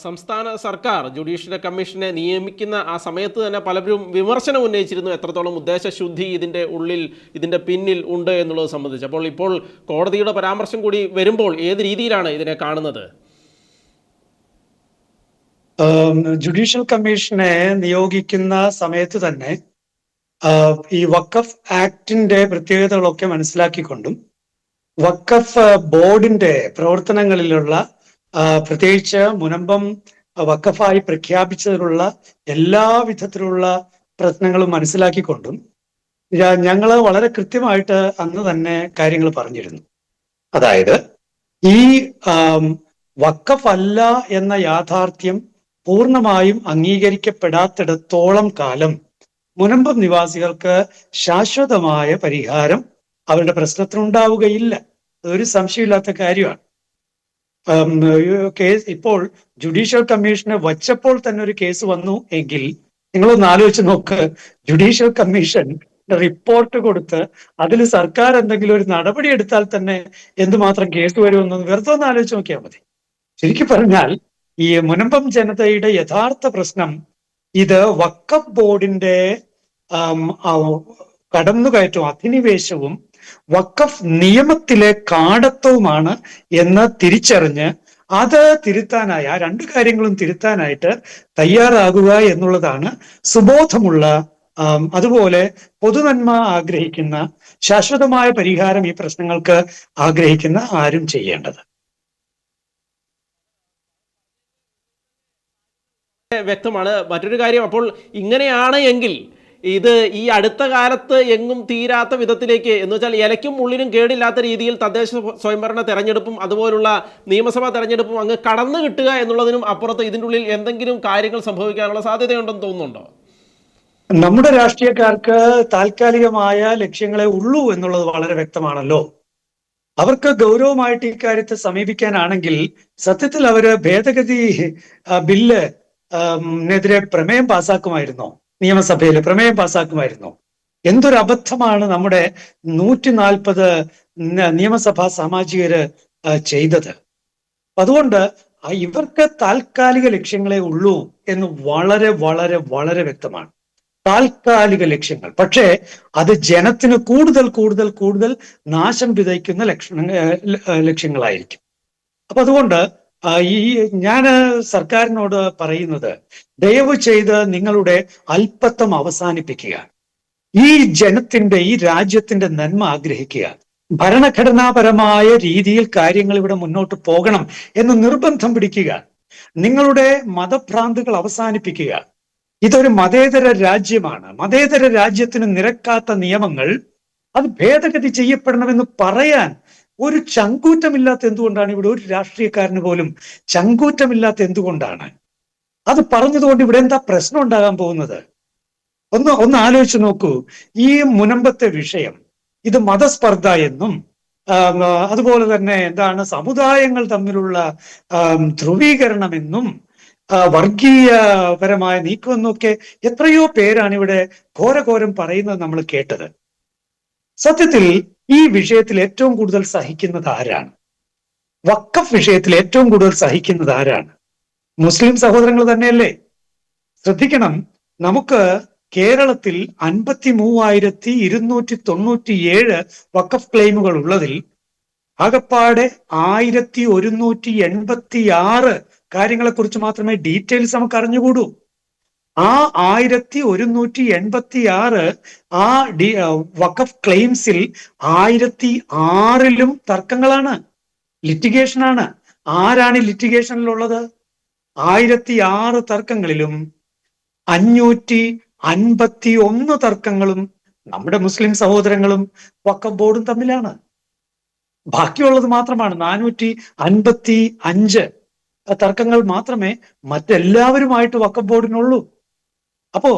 സംസ്ഥാന സർക്കാർ ജുഡീഷ്യൽ കമ്മീഷനെ നിയമിക്കുന്ന ആ സമയത്ത് തന്നെ പലരും വിമർശനം ഉന്നയിച്ചിരുന്നു എത്രത്തോളം ഉദ്ദേശശുദ്ധി ഇതിൻ്റെ പിന്നിൽ ഉണ്ട് എന്നുള്ളത് സംബന്ധിച്ച്. അപ്പോൾ ഇപ്പോൾ കോടതിയുടെ പരാമർശം കൂടി വരുമ്പോൾ ഏത് രീതിയിലാണ് ഇതിനെ കാണുന്നത്? ജുഡീഷ്യൽ കമ്മീഷനെ നിയോഗിക്കുന്ന സമയത്ത് തന്നെ ഈ വഖഫ് ആക്ടിന്റെ പ്രത്യേകതകളൊക്കെ മനസ്സിലാക്കിക്കൊണ്ടും വഖഫ് ബോർഡിന്റെ പ്രവർത്തനങ്ങളിലുള്ള പ്രത്യേകിച്ച് മുനമ്പം വഖഫായി പ്രഖ്യാപിച്ചതിലുള്ള എല്ലാ വിധത്തിലുള്ള പ്രശ്നങ്ങളും മനസ്സിലാക്കിക്കൊണ്ടും ഞങ്ങൾ വളരെ കൃത്യമായിട്ട് അന്ന് തന്നെ കാര്യങ്ങൾ പറഞ്ഞിരുന്നു. അതായത് ഈ വഖഫ് അല്ല എന്ന യാഥാർത്ഥ്യം പൂർണ്ണമായും അംഗീകരിക്കപ്പെടാത്തിടത്തോളം കാലം മുനമ്പം നിവാസികൾക്ക് ശാശ്വതമായ പരിഹാരം അവരുടെ പ്രശ്നത്തിനുണ്ടാവുകയില്ല. അതൊരു സംശയമില്ലാത്ത കാര്യമാണ്. കേസ് ഇപ്പോൾ ജുഡീഷ്യൽ കമ്മീഷന് വച്ചപ്പോൾ തന്നെ ഒരു കേസ് വന്നു എങ്കിൽ നിങ്ങളൊന്ന് ആലോചിച്ച് നോക്ക്. ജുഡീഷ്യൽ കമ്മീഷൻ റിപ്പോർട്ട് കൊടുത്ത് അതിൽ സർക്കാർ എന്തെങ്കിലും ഒരു നടപടി എടുത്താൽ തന്നെ എന്തുമാത്രം കേസ് വരുമെന്ന് വെറുതെ ഒന്ന് ആലോചിച്ച് നോക്കിയാൽ മതി. ശരിക്കും പറഞ്ഞാൽ ഈ മുനമ്പം ജനതയുടെ യഥാർത്ഥ പ്രശ്നം ഇത് വഖഫ് ബോർഡിന്റെ കടന്നുകയറ്റവും അധിനിവേശവും വഖഫ് നിയമത്തിലെ കാടത്വവുമാണ് എന്ന് തിരിച്ചറിഞ്ഞ് അത് തിരുത്താനായി ആ രണ്ടു കാര്യങ്ങളും തിരുത്താനായിട്ട് തയ്യാറാകുക എന്നുള്ളതാണ് സുബോധമുള്ള അതുപോലെ പൊതുനന്മ ആഗ്രഹിക്കുന്ന ശാശ്വതമായ പരിഹാരം ഈ പ്രശ്നങ്ങൾക്ക് ആഗ്രഹിക്കുന്ന ആരും ചെയ്യേണ്ടത്. വ്യക്തമാണ്. മറ്റൊരു കാര്യം, അപ്പോൾ ഇങ്ങനെയാണ് എങ്കിൽ ഇത് ഈ അടുത്ത കാലത്ത് എങ്ങും തീരാത്ത വിധത്തിലേക്ക് എന്ന് വെച്ചാൽ ഇലയ്ക്കും ഉള്ളിനും കേടില്ലാത്ത രീതിയിൽ തദ്ദേശ സ്വയംഭരണ തെരഞ്ഞെടുപ്പും അതുപോലുള്ള നിയമസഭാ തെരഞ്ഞെടുപ്പും അങ്ങ് കടന്നു കിട്ടുക എന്നുള്ളതിനും അപ്പുറത്ത് ഇതിൻ്റെ ഉള്ളിൽ എന്തെങ്കിലും കാര്യങ്ങൾ സംഭവിക്കാനുള്ള സാധ്യതയുണ്ടെന്ന് തോന്നുന്നുണ്ടോ? നമ്മുടെ രാഷ്ട്രീയക്കാർക്ക് താൽക്കാലികമായ ലക്ഷ്യങ്ങളെ ഉള്ളൂ എന്നുള്ളത് വളരെ വ്യക്തമാണല്ലോ. അവർക്ക് ഗൗരവമായിട്ട് ഇക്കാര്യത്തെ സമീപിക്കാനാണെങ്കിൽ സത്യത്തിൽ അവര് ഭേദഗതി ബില്ല് നെതിരെ പ്രമേയം പാസ്സാക്കുമായിരുന്നോ? നിയമസഭയിൽ പ്രമേയം പാസ്സാക്കുമായിരുന്നോ? എന്തൊരു അബദ്ധമാണ് നമ്മുടെ 140 നിയമസഭാ സാമാജികര് ചെയ്തത്. അതുകൊണ്ട് ഇവർക്ക് താൽക്കാലിക ലക്ഷ്യങ്ങളെ ഉള്ളൂ എന്ന് വളരെ വളരെ വളരെ വ്യക്തമാണ്. താൽക്കാലിക ലക്ഷ്യങ്ങൾ, പക്ഷേ അത് ജനത്തിന് കൂടുതൽ കൂടുതൽ കൂടുതൽ നാശം വിതയ്ക്കുന്ന ലക്ഷ്യങ്ങളായിരിക്കും. അപ്പൊ അതുകൊണ്ട് ഞാൻ സർക്കാരിനോട് പറയുന്നത്, ദയവ് ചെയ്ത് നിങ്ങളുടെ അല്പത്വം അവസാനിപ്പിക്കുക. ഈ ജനത്തിന്റെ ഈ രാജ്യത്തിന്റെ നന്മ ആഗ്രഹിക്കുക. ഭരണഘടനാപരമായ രീതിയിൽ കാര്യങ്ങൾ ഇവിടെ മുന്നോട്ട് പോകണം എന്ന് നിർബന്ധം പിടിക്കുക. നിങ്ങളുടെ മതഭ്രാന്തുകൾ അവസാനിപ്പിക്കുക. ഇതൊരു മതേതര രാജ്യമാണ്. മതേതര രാജ്യത്തിന് നിരക്കാത്ത നിയമങ്ങൾ അത് ഭേദഗതി ചെയ്യപ്പെടണമെന്ന് പറയാൻ ഒരു ചങ്കൂറ്റമില്ലാത്ത എന്തുകൊണ്ടാണ്? ഇവിടെ ഒരു രാഷ്ട്രീയക്കാരന് പോലും ചങ്കൂറ്റമില്ലാത്ത എന്തുകൊണ്ടാണ്? അത് പറഞ്ഞതുകൊണ്ട് ഇവിടെ എന്താ പ്രശ്നം ഉണ്ടാകാൻ പോകുന്നത്? ഒന്ന് ആലോചിച്ച് നോക്കൂ. ഈ മുനമ്പത്തെ വിഷയം ഇത് മതസ്പർദ്ധ എന്നും അതുപോലെ തന്നെ സമുദായങ്ങൾ തമ്മിലുള്ള ധ്രുവീകരണമെന്നും വർഗീയപരമായ നീക്കമെന്നൊക്കെ എത്രയോ പേരാണ് ഇവിടെ ഘോരഘോരം പറയുന്നത് നമ്മൾ കേട്ടത്. സത്യത്തിൽ ഈ വിഷയത്തിൽ ഏറ്റവും കൂടുതൽ സഹിക്കുന്നത് ആരാണ്? വഖഫ് വിഷയത്തിൽ ഏറ്റവും കൂടുതൽ സഹിക്കുന്നത് ആരാണ്? മുസ്ലിം സഹോദരങ്ങൾ തന്നെയല്ലേ? ശ്രദ്ധിക്കണം, നമുക്ക് കേരളത്തിൽ 53,297 വഖഫ് ക്ലെയിമുകൾ ഉള്ളതിൽ ആകപ്പാടെ 1,186 കാര്യങ്ങളെക്കുറിച്ച് മാത്രമേ ഡീറ്റെയിൽസ് നമുക്ക് അറിഞ്ഞുകൂടൂ. ആ 1,186 വഖഫ് ക്ലെയിംസിൽ 1,006 തർക്കങ്ങളാണ്, ലിറ്റിഗേഷനാണ്. ആരാണ് ലിറ്റിഗേഷനിലുള്ളത്? 1,006 തർക്കങ്ങളിലും 551 തർക്കങ്ങളും നമ്മുടെ മുസ്ലിം സഹോദരങ്ങളും വഖഫ് ബോർഡും തമ്മിലാണ്. ബാക്കിയുള്ളത് മാത്രമാണ് 455 തർക്കങ്ങൾ മാത്രമേ മറ്റെല്ലാവരുമായിട്ട് വഖഫ് ബോർഡിനുള്ളൂ. അപ്പോ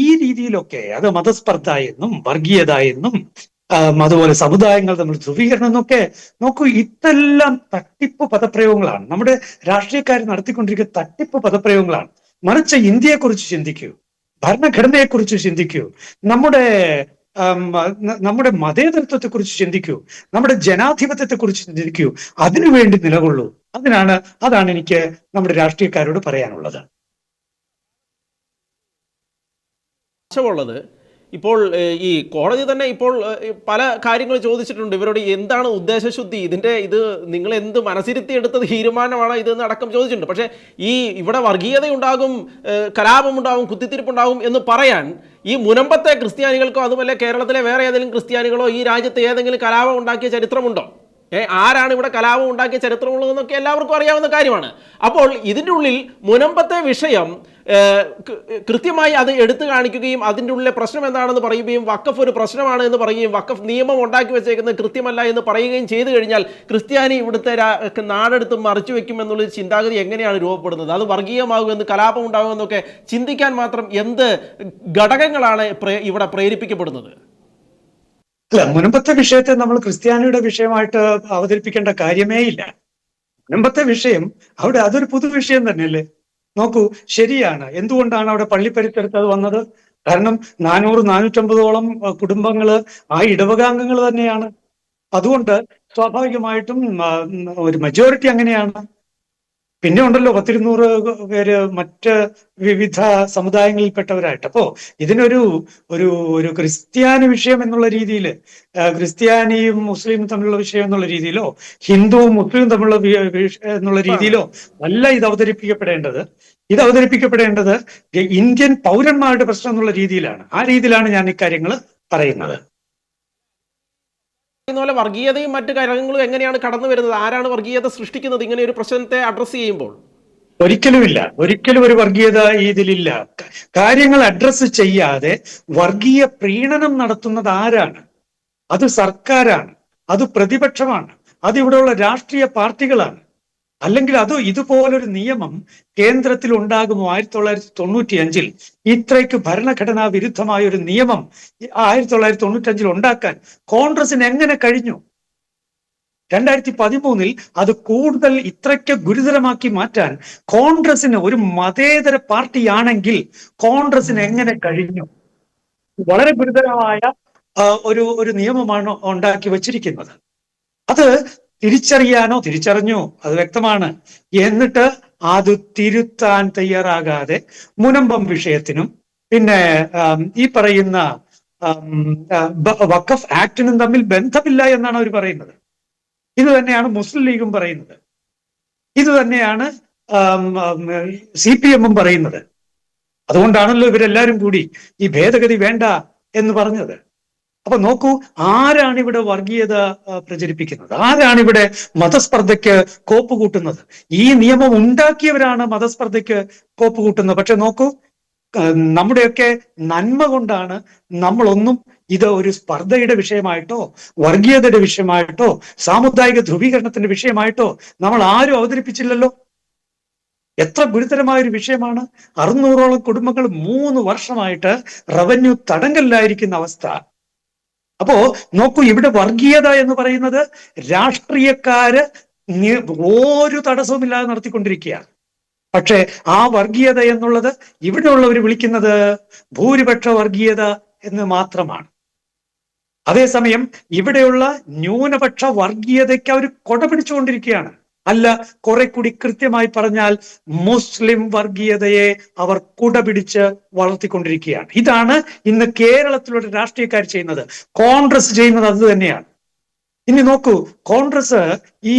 ഈ രീതിയിലൊക്കെ അത് മതസ്പർദ്ധ എന്നും വർഗീയത എന്നും അതുപോലെ സമുദായങ്ങൾ തമ്മിൽ ധ്രുവീകരണം എന്നൊക്കെ നോക്കൂ. ഇതെല്ലാം തട്ടിപ്പ് പദപ്രയോഗങ്ങളാണ്. നമ്മുടെ രാഷ്ട്രീയക്കാർ നടത്തിക്കൊണ്ടിരിക്കുന്ന തട്ടിപ്പ് പദപ്രയോഗങ്ങളാണ്. മറിച്ച് ഇന്ത്യയെക്കുറിച്ച് ചിന്തിക്കൂ, ഭരണഘടനയെക്കുറിച്ച് ചിന്തിക്കൂ, നമ്മുടെ നമ്മുടെ മതേതരത്വത്തെക്കുറിച്ച് ചിന്തിക്കൂ, നമ്മുടെ ജനാധിപത്യത്തെക്കുറിച്ച് ചിന്തിക്കൂ, അതിനുവേണ്ടി നിലകൊള്ളൂ. അതാണ് എനിക്ക് നമ്മുടെ രാഷ്ട്രീയക്കാരോട് പറയാനുള്ളത്. ഉള്ളത് ഇപ്പോൾ ഈ കോടതി തന്നെ ഇപ്പോൾ പല കാര്യങ്ങൾ ചോദിച്ചിട്ടുണ്ട് ഇവരോട്, എന്താണ് ഉദ്ദേശശുദ്ധി, ഇത് നിങ്ങൾ എന്ത് മനസ്സിരുത്തി എടുത്ത തീരുമാനമാണ് ഇതെന്ന് അടക്കം ചോദിച്ചിട്ടുണ്ട്. പക്ഷേ ഇവിടെ വർഗീയതയുണ്ടാകും, കലാപമുണ്ടാകും, കുത്തിത്തിരിപ്പുണ്ടാകും എന്ന് പറയാൻ ഈ മുനമ്പത്തെ ക്രിസ്ത്യാനികൾക്കോ അതുപോലെ കേരളത്തിലെ വേറെ ഏതെങ്കിലും ക്രിസ്ത്യാനികളോ ഈ രാജ്യത്ത് ഏതെങ്കിലും കലാപം ഉണ്ടാക്കിയ ചരിത്രമുണ്ടോ? ആരാണ് ഇവിടെ കലാപം ഉണ്ടാക്കിയ ചരിത്രമുള്ളതെന്നൊക്കെ എല്ലാവർക്കും അറിയാവുന്ന കാര്യമാണ്. അപ്പോൾ ഇതിൻ്റെ ഉള്ളിൽ മുനമ്പത്തെ വിഷയം കൃത്യമായി അത് എടുത്തു കാണിക്കുകയും അതിൻ്റെ ഉള്ളിലെ പ്രശ്നം എന്താണെന്ന് പറയുകയും വഖഫ് ഒരു പ്രശ്നമാണ് എന്ന് പറയുകയും വഖഫ് നിയമം ഉണ്ടാക്കി വെച്ചേക്കുന്നത് കൃത്യമല്ല എന്ന് പറയുകയും ചെയ്തു കഴിഞ്ഞാൽ ക്രിസ്ത്യാനി ഇവിടുത്തെ നാടെടുത്ത് മറിച്ചു വെക്കും എന്നുള്ളൊരു ചിന്താഗതി എങ്ങനെയാണ് രൂപപ്പെടുന്നത്? അത് വർഗീയമാകുമെന്ന്, കലാപം ഉണ്ടാകുമെന്നൊക്കെ ചിന്തിക്കാൻ മാത്രം എന്ത് ഘടകങ്ങളാണ് ഇവിടെ പ്രേരിപ്പിക്കപ്പെടുന്നത്? അല്ല, മുനമ്പത്തെ വിഷയത്തെ നമ്മൾ ക്രിസ്ത്യാനിയുടെ വിഷയമായിട്ട് അവതരിപ്പിക്കേണ്ട കാര്യമേ ഇല്ല. മുനമ്പത്തെ വിഷയം അവിടെ അതൊരു പൊതുവിഷയം തന്നെയല്ലേ? നോക്കൂ, ശരിയാണ്. എന്തുകൊണ്ടാണ് അവിടെ പള്ളി പരിസരത്ത് അത് വന്നത്? കാരണം 400-450ഓളം കുടുംബങ്ങള് ആ ഇടവകാംഗങ്ങൾ തന്നെയാണ്. അതുകൊണ്ട് സ്വാഭാവികമായിട്ടും ഒരു മെജോറിറ്റി അങ്ങനെയാണ്. പിന്നെ ഉണ്ടല്ലോ 100-200 പേര് മറ്റ് വിവിധ സമുദായങ്ങളിൽപ്പെട്ടവരായിട്ട്. അപ്പോ ഇതിനൊരു ഒരു ഒരു ക്രിസ്ത്യാനി വിഷയം എന്നുള്ള രീതിയിൽ, ക്രിസ്ത്യാനിയും മുസ്ലിം തമ്മിലുള്ള വിഷയം എന്നുള്ള രീതിയിലോ ഹിന്ദുവും മുസ്ലിം തമ്മിലുള്ള എന്നുള്ള രീതിയിലോ അല്ല ഇത് അവതരിപ്പിക്കപ്പെടേണ്ടത്. ഇത് അവതരിപ്പിക്കപ്പെടേണ്ടത് ഇന്ത്യൻ പൗരന്മാരുടെ പ്രശ്നം എന്നുള്ള രീതിയിലാണ്. ആ രീതിയിലാണ് ഞാൻ ഇക്കാര്യങ്ങൾ പറയുന്നത്. പോലെ വർഗീയതയും മറ്റു കാര്യങ്ങളും എങ്ങനെയാണ് കടന്നു വരുന്നത്? ആരാണ് വർഗീയത സൃഷ്ടിക്കുന്നത് ഇങ്ങനെ ഒരു പ്രശ്നത്തെ അഡ്രസ് ചെയ്യുമ്പോൾ? ഒരിക്കലുമില്ല, ഒരിക്കലും ഒരു വർഗീയത ഇതിലില്ല. കാര്യങ്ങൾ അഡ്രസ്സ് ചെയ്യാതെ വർഗീയ പ്രീണനം നടത്തുന്നത് ആരാണ്? അത് സർക്കാരാണ്, അത് പ്രതിപക്ഷമാണ്, അത് ഇവിടെയുള്ള രാഷ്ട്രീയ പാർട്ടികളാണ്. അല്ലെങ്കിൽ ഇതുപോലൊരു നിയമം കേന്ദ്രത്തിൽ ഉണ്ടാകുമോ? 1995 ഇത്രയ്ക്ക് ഭരണഘടനാ വിരുദ്ധമായ ഒരു നിയമം 1995 ഉണ്ടാക്കാൻ കോൺഗ്രസിന് എങ്ങനെ കഴിഞ്ഞു? 2013 അത് കൂടുതൽ ഇത്രയ്ക്ക് ഗുരുതരമാക്കി മാറ്റാൻ കോൺഗ്രസിന്, ഒരു മതേതര പാർട്ടിയാണെങ്കിൽ കോൺഗ്രസിന് എങ്ങനെ കഴിഞ്ഞു? വളരെ ഗുരുതരമായ ഒരു നിയമമാണ് ഉണ്ടാക്കി വച്ചിരിക്കുന്നത്. അത് തിരിച്ചറിഞ്ഞു, അത് വ്യക്തമാണ്. എന്നിട്ട് അത് തിരുത്താൻ തയ്യാറാകാതെ മുനമ്പം വിഷയത്തിനും പിന്നെ ഈ പറയുന്ന വഖഫ് ആക്ടിനും തമ്മിൽ ബന്ധമില്ല എന്നാണ് അവർ പറയുന്നത്. ഇത് തന്നെയാണ് മുസ്ലിം ലീഗും പറയുന്നത്, ഇത് തന്നെയാണ് CPM പറയുന്നത്. അതുകൊണ്ടാണല്ലോ ഇവരെല്ലാരും കൂടി ഈ ഭേദഗതി വേണ്ട എന്ന് പറഞ്ഞത്. അപ്പൊ നോക്കൂ, ആരാണ് ഇവിടെ വർഗീയത പ്രചരിപ്പിക്കുന്നത്? ആരാണ് ഇവിടെ മതസ്പർദ്ധയ്ക്ക് കോപ്പ് കൂട്ടുന്നത്? ഈ നിയമം ഉണ്ടാക്കിയവരാണ് മതസ്പർദ്ധയ്ക്ക് കോപ്പ് കൂട്ടുന്നത്. പക്ഷെ നോക്കൂ, നമ്മുടെയൊക്കെ നന്മ കൊണ്ടാണ് നമ്മളൊന്നും ഇത് ഒരു സ്പർദ്ധയുടെ വിഷയമായിട്ടോ വർഗീയതയുടെ വിഷയമായിട്ടോ സാമുദായിക ധ്രുവീകരണത്തിന്റെ വിഷയമായിട്ടോ നമ്മൾ ആരും അവതരിപ്പിച്ചില്ലല്ലോ. എത്ര ഗുരുതരമായ ഒരു വിഷയമാണ്. 600ഓളം കുടുംബങ്ങൾ 3 വർഷമായിട്ട് റവന്യൂ തടങ്കലിലായിരിക്കുന്ന അവസ്ഥ. അപ്പോ നോക്കൂ, ഇവിടെ വർഗീയത എന്ന് പറയുന്നത് രാഷ്ട്രീയക്കാര് ഒരു തടസ്സവുമില്ലാതെ നടത്തിക്കൊണ്ടിരിക്കുകയാണ്. പക്ഷെ ആ വർഗീയത എന്നുള്ളത് ഇവിടെയുള്ളവർ വിളിക്കുന്നത് ഭൂരിപക്ഷ വർഗീയത എന്ന് മാത്രമാണ്. അതേസമയം ഇവിടെയുള്ള ന്യൂനപക്ഷ വർഗീയതയ്ക്ക് അവർ കൊട പിടിച്ചുകൊണ്ടിരിക്കുകയാണ്. അല്ല, കുറെ കൂടി കൃത്യമായി പറഞ്ഞാൽ മുസ്ലിം വർഗീയതയെ അവർ കുടപിടിച്ച് വളർത്തിക്കൊണ്ടിരിക്കുകയാണ്. ഇതാണ് ഇന്ന് കേരളത്തിലുള്ള രാഷ്ട്രീയക്കാർ ചെയ്യുന്നത്. കോൺഗ്രസ് ചെയ്യുന്നത് അത് തന്നെയാണ്. ഇനി നോക്കൂ, കോൺഗ്രസ് ഈ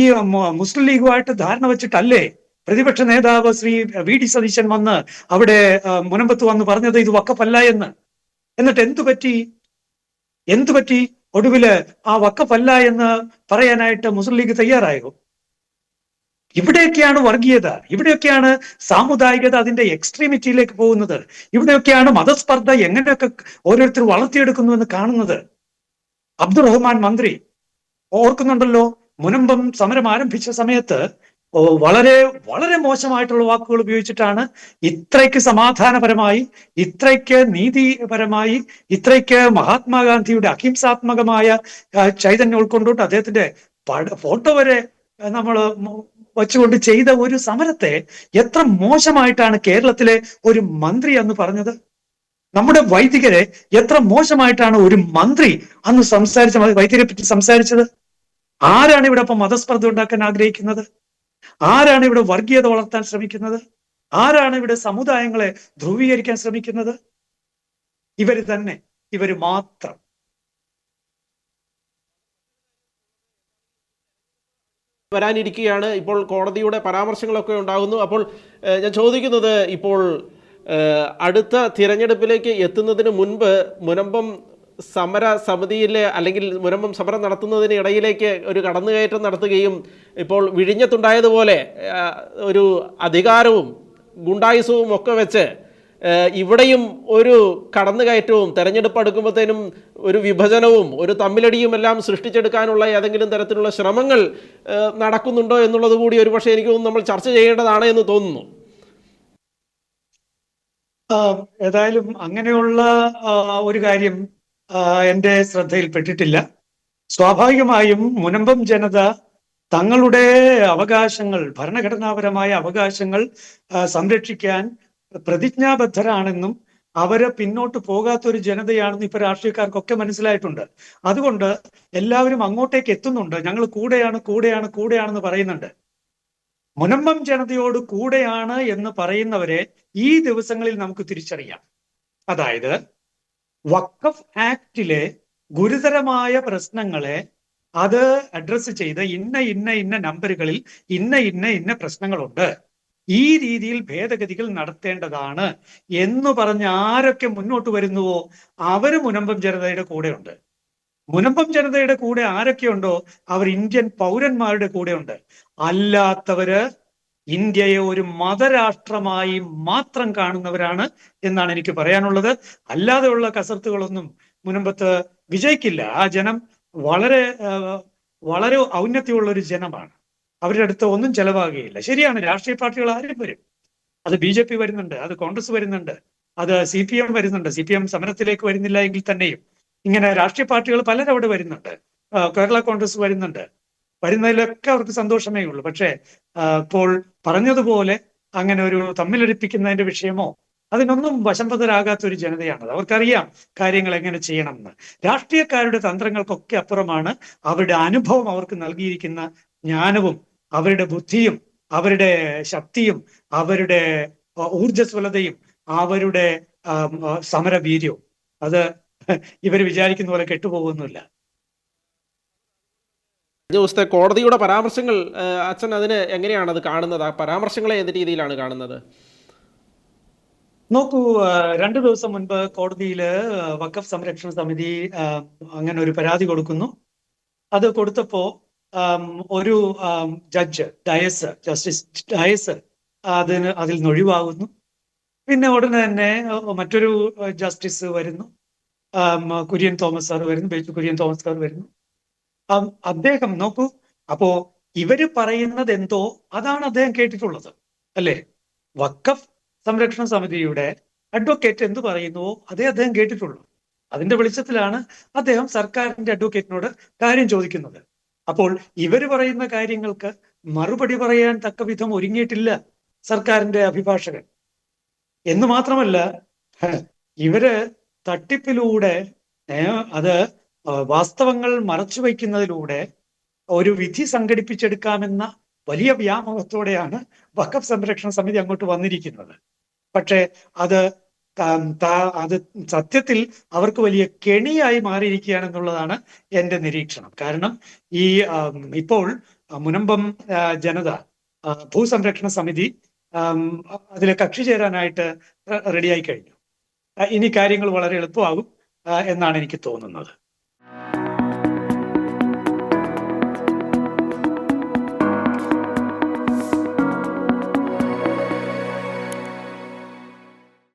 മുസ്ലിം ലീഗുമായിട്ട് ധാരണ വെച്ചിട്ടല്ലേ പ്രതിപക്ഷ നേതാവ് ശ്രീ VD സതീശൻ വന്ന് അവിടെ മുനമ്പത്ത് വന്ന് പറഞ്ഞത് ഇത് വഖഫല്ല എന്ന്? എന്നിട്ട് എന്തു പറ്റി? ഒടുവില് ആ വഖഫല്ല എന്ന് പറയാനായിട്ട് മുസ്ലിം ലീഗ് തയ്യാറായോ? ഇവിടെയൊക്കെയാണ് വർഗീയത, ഇവിടെയൊക്കെയാണ് സാമുദായികത അതിന്റെ എക്സ്ട്രീമിറ്റിയിലേക്ക് പോകുന്നത്. ഇവിടെയൊക്കെയാണ് മതസ്പർദ്ധ എങ്ങനെയൊക്കെ ഓരോരുത്തർ വളർത്തിയെടുക്കുന്നുവെന്ന് കാണുന്നത്. അബ്ദുറഹ്മാൻ മന്ത്രി ഓർക്കുന്നുണ്ടല്ലോ, മുനമ്പം സമരം ആരംഭിച്ച സമയത്ത് വളരെ വളരെ മോശമായിട്ടുള്ള വാക്കുകൾ ഉപയോഗിച്ചിട്ടാണ് ഇത്രയ്ക്ക് സമാധാനപരമായി, ഇത്രയ്ക്ക് നീതിപരമായി, ഇത്രയ്ക്ക് മഹാത്മാഗാന്ധിയുടെ അഹിംസാത്മകമായ ചൈതന്യം ഉൾക്കൊണ്ടിട്ട് അദ്ദേഹത്തിന്റെ ഫോട്ടോ വരെ നമ്മൾ വച്ചുകൊണ്ട് ചെയ്ത ഒരു സമരത്തെ എത്ര മോശമായിട്ടാണ് കേരളത്തിലെ ഒരു മന്ത്രി എന്ന് പറഞ്ഞത്. നമ്മുടെ വൈദികരെ എത്ര മോശമായിട്ടാണ് ഒരു മന്ത്രി അന്ന് വൈദികരെ പറ്റി സംസാരിച്ചത്. ആരാണ് ഇവിടെ ഇപ്പൊ മതസ്പർദ്ധ ഉണ്ടാക്കാൻ ആഗ്രഹിക്കുന്നത്? ആരാണ് ഇവിടെ വർഗീയത വളർത്താൻ ശ്രമിക്കുന്നത്? ആരാണ് ഇവിടെ സമുദായങ്ങളെ ധ്രുവീകരിക്കാൻ ശ്രമിക്കുന്നത്? ഇവര് തന്നെ, ഇവര് മാത്രം. വരാനിരിക്കുകയാണ്. ഇപ്പോൾ കോടതിയുടെ പരാമർശങ്ങളൊക്കെ ഉണ്ടാകുന്നു. അപ്പോൾ ഞാൻ ചോദിക്കുന്നത്, ഇപ്പോൾ അടുത്ത തിരഞ്ഞെടുപ്പിലേക്ക് എത്തുന്നതിന് മുൻപ് മുനമ്പം സമര സമിതിയിലെ അല്ലെങ്കിൽ മുനമ്പം സമരം നടത്തുന്നതിന് ഇടയിലേക്ക് ഒരു കടന്നുകയറ്റം നടത്തുകയും ഇപ്പോൾ വിഴിഞ്ഞത്തുണ്ടായതുപോലെ ഒരു അധികാരവും ഗുണ്ടായുസവും ഒക്കെ വെച്ച് ഇവിടെയും ഒരു കടന്നുകയറ്റവും തെരഞ്ഞെടുപ്പ് അടുക്കുമ്പോഴത്തേനും ഒരു വിഭജനവും ഒരു തമ്മിലടിയും എല്ലാം സൃഷ്ടിച്ചെടുക്കാനുള്ള ഏതെങ്കിലും തരത്തിലുള്ള ശ്രമങ്ങൾ നടക്കുന്നുണ്ടോ എന്നുള്ളത് കൂടി ഒരുപക്ഷെ എനിക്ക് തോന്നുന്നു നമ്മൾ ചർച്ച ചെയ്യേണ്ടതാണ് എന്ന് തോന്നുന്നു. ഏതായാലും അങ്ങനെയുള്ള ഒരു കാര്യം എൻ്റെ ശ്രദ്ധയിൽപ്പെട്ടിട്ടില്ല. സ്വാഭാവികമായും മുനമ്പം ജനത തങ്ങളുടെ അവകാശങ്ങൾ, ഭരണഘടനാപരമായ അവകാശങ്ങൾ സംരക്ഷിക്കാൻ പ്രതിജ്ഞാബദ്ധരാണെന്നും അവരെ പിന്നോട്ട് പോകാത്തൊരു ജനതയാണെന്നും ഇപ്പൊ രാഷ്ട്രീയക്കാർക്കൊക്കെ മനസ്സിലായിട്ടുണ്ട്. അതുകൊണ്ട് എല്ലാവരും അങ്ങോട്ടേക്ക് എത്തുന്നുണ്ട്. ഞങ്ങൾ കൂടെയാണ് കൂടെയാണ് കൂടെയാണെന്ന് പറയുന്നുണ്ട്. മുനമ്പം ജനതയോട് കൂടെയാണ് എന്ന് പറയുന്നവരെ ഈ ദിവസങ്ങളിൽ നമുക്ക് തിരിച്ചറിയാം. അതായത് വഖഫ് ആക്ടിലെ ഗുരുതരമായ പ്രശ്നങ്ങളെ അത് അഡ്രസ്സ് ചെയ്ത് ഇന്ന ഇന്ന ഇന്ന നമ്പറുകളിൽ ഇന്ന ഇന്ന ഇന്ന പ്രശ്നങ്ങളുണ്ട്, ഈ രീതിയിൽ ഭേദഗതികൾ നടത്തേണ്ടതാണ് എന്ന് പറഞ്ഞ് ആരൊക്കെ മുന്നോട്ട് വരുന്നുവോ അവര് മുനമ്പം ജനതയുടെ കൂടെയുണ്ട്. മുനമ്പം ജനതയുടെ കൂടെ ആരൊക്കെയുണ്ടോ അവർ ഇന്ത്യൻ പൗരന്മാരുടെ കൂടെയുണ്ട്. അല്ലാത്തവര് ഇന്ത്യയെ ഒരു മതരാഷ്ട്രമായി മാത്രം കാണുന്നവരാണ് എന്നാണ് എനിക്ക് പറയാനുള്ളത്. അല്ലാതെയുള്ള കസർത്തുകളൊന്നും മുനമ്പത്ത് വിജയിക്കില്ല. ആ ജനം വളരെ വളരെ ഔന്നത്യമുള്ള ഒരു ജനമാണ്. അവരുടെ അടുത്ത് ഒന്നും ചെലവാകുകയില്ല. ശരിയാണ്, രാഷ്ട്രീയ പാർട്ടികൾ ആരും വരും. അത് BJP വരുന്നുണ്ട്, അത് കോൺഗ്രസ് വരുന്നുണ്ട്, അത് CPM വരുന്നുണ്ട്. CPM സമരത്തിലേക്ക് വരുന്നില്ല എങ്കിൽ തന്നെയും ഇങ്ങനെ രാഷ്ട്രീയ പാർട്ടികൾ പലരും അവിടെ വരുന്നുണ്ട്. കേരള കോൺഗ്രസ് വരുന്നുണ്ട്. വരുന്നതിലൊക്കെ അവർക്ക് സന്തോഷമേ ഉള്ളൂ. പക്ഷേ ഇപ്പോൾ പറഞ്ഞതുപോലെ അങ്ങനെ ഒരു തമ്മിലടിപ്പിക്കുന്നതിന്റെ വിഷയമോ അതിനൊന്നും വശംവദരാകാത്ത ഒരു ജനതയാണത്. അവർക്കറിയാം കാര്യങ്ങൾ എങ്ങനെ ചെയ്യണമെന്ന്. രാഷ്ട്രീയക്കാരുടെ തന്ത്രങ്ങൾക്കൊക്കെ അപ്പുറമാണ് അവരുടെ അനുഭവം അവർക്ക് നൽകിയിരിക്കുന്ന ജ്ഞാനവും അവരുടെ ബുദ്ധിയും അവരുടെ ശക്തിയും അവരുടെ ഊർജ്ജസ്വലതയും അവരുടെ സമരവീര്യവും. അത് ഇവർ വിചാരിക്കുന്ന പോലെ കെട്ടുപോകുന്നില്ല. ദിവസത്തെ കോടതിയുടെ പരാമർശങ്ങൾ അച്ഛൻ അതിന് എങ്ങനെയാണ് അത് കാണുന്നത്? ആ പരാമർശങ്ങളെ ഏത് രീതിയിലാണ് കാണുന്നത്? നോക്കൂ, 2 ദിവസം മുൻപ് കോടതിയില് വഖഫ് സംരക്ഷണ സമിതി അങ്ങനെ ഒരു പരാതി കൊടുക്കുന്നു. അത് കൊടുത്തപ്പോ ഒരു ജഡ്ജ് ജസ്റ്റിസ് ഡയസ് അതിൽ നിന്ന് ഒഴിവാകുന്നു. പിന്നെ ഉടനെ തന്നെ മറ്റൊരു ജസ്റ്റിസ് വരുന്നു, കുര്യൻ തോമസ് സാർ വരുന്നു, ബേച്ചു കുര്യൻ തോമസ് സാർ വരുന്നു. അദ്ദേഹം നോക്കൂ, അപ്പോ ഇവര് പറയുന്നത് എന്തോ അതാണ് അദ്ദേഹം കേട്ടിട്ടുള്ളത്, അല്ലേ? വഖഫ് സംരക്ഷണ സമിതിയുടെ അഡ്വക്കേറ്റ് എന്ത് പറയുന്നുവോ അതേ അദ്ദേഹം കേട്ടിട്ടുള്ളൂ. അതിന്റെ വെളിച്ചത്തിലാണ് അദ്ദേഹം സർക്കാരിന്റെ അഡ്വക്കേറ്റിനോട് കാര്യം ചോദിക്കുന്നത്. അപ്പോൾ ഇവര് പറയുന്ന കാര്യങ്ങൾക്ക് മറുപടി പറയാൻ തക്ക വിധം ഒരുങ്ങിയിട്ടില്ല സർക്കാരിന്റെ അഭിഭാഷകൻ. എന്ന് മാത്രമല്ല, ഇവര് തട്ടിപ്പിലൂടെ അത് വാസ്തവങ്ങൾ മറച്ചു വയ്ക്കുന്നതിലൂടെ ഒരു വിധി സംഘടിപ്പിച്ചെടുക്കാമെന്ന വലിയ വ്യാമോഹത്തോടെയാണ് വഖഫ് സംരക്ഷണ സമിതി അങ്ങോട്ട് വന്നിരിക്കുന്നത്. പക്ഷേ അത് സത്യത്തിൽ അവർക്ക് വലിയ കെണിയായി മാറിയിരിക്കുകയാണെന്നുള്ളതാണ് എൻ്റെ നിരീക്ഷണം. കാരണം ഈ ഇപ്പോൾ മുനമ്പം ജനത ഭൂസംരക്ഷണ സമിതി അതിലെ കക്ഷി ചേരാനായിട്ട് റെഡിയായി കഴിഞ്ഞു. ഇനി കാര്യങ്ങൾ വളരെ എളുപ്പമാകും എന്നാണ് എനിക്ക് തോന്നുന്നത്.